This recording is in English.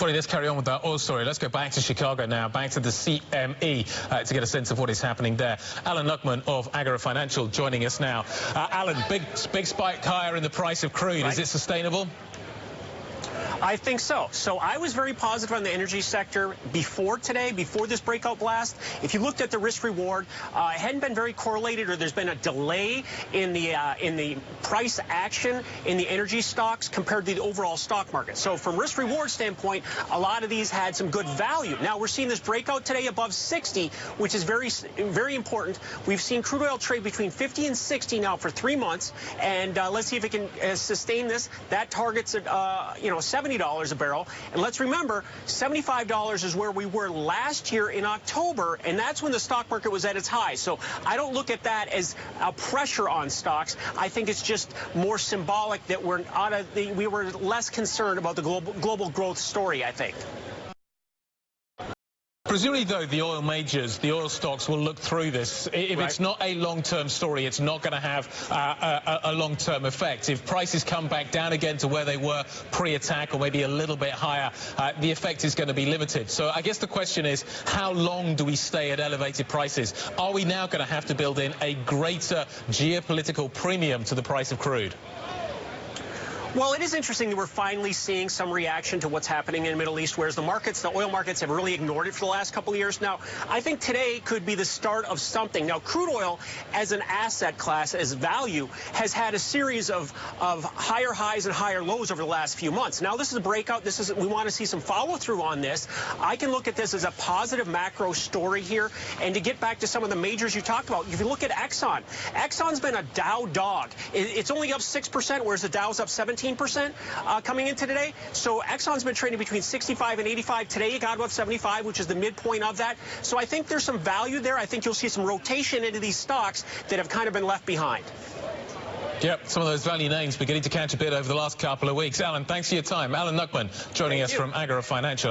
Let's carry on with that oil story. Let's go back to Chicago now, back to the CME to get a sense of what is happening there. Alan Luckman of Agora Financial joining us now. Alan, big spike higher in the price of crude. Right. Is it sustainable? I think so. So I was very positive on the energy sector before today, before this breakout blast. If you looked at the risk reward, it hadn't been very correlated, or there's been a delay in the price action in the energy stocks compared to the overall stock market. So from risk reward standpoint, a lot of these had some good value. Now we're seeing this breakout today above 60, which is very important. We've seen crude oil trade between 50 and 60 now for 3 months, and let's see if it can sustain this. That targets at $70 a barrel. And let's remember, $75 is where we were last year in October, and that's when the stock market was at its high. So I don't look at that as a pressure on stocks. I think it's just more symbolic that we were less concerned about the global growth story, I think. Presumably, though, the oil majors, the oil stocks will look through this. If it's not a long-term story, it's not going to have a long-term effect. If prices come back down again to where they were pre-attack, or maybe a little bit higher, the effect is going to be limited. So I guess the question is, how long do we stay at elevated prices? Are we now going to have to build in a greater geopolitical premium to the price of crude? Well, it is interesting that we're finally seeing some reaction to what's happening in the Middle East, whereas the oil markets have really ignored it for the last couple of years. Now, I think today could be the start of something. Now, crude oil as an asset class, as value, has had a series of higher highs and higher lows over the last few months. Now, this is a breakout. We want to see some follow-through on this. I can look at this as a positive macro story here. And to get back to some of the majors you talked about, if you look at Exxon's been a Dow dog. It's only up 6%, whereas the Dow's up 17%. Coming into today. So Exxon's been trading between 65 and 85. Today it got above 75, which is the midpoint of that. So I think there's some value there. I think you'll see some rotation into these stocks that have kind of been left behind. Yep, some of those value names beginning to catch a bit over the last couple of weeks. Alan, thanks for your time. Alan Luckman joining us from Agora Financial.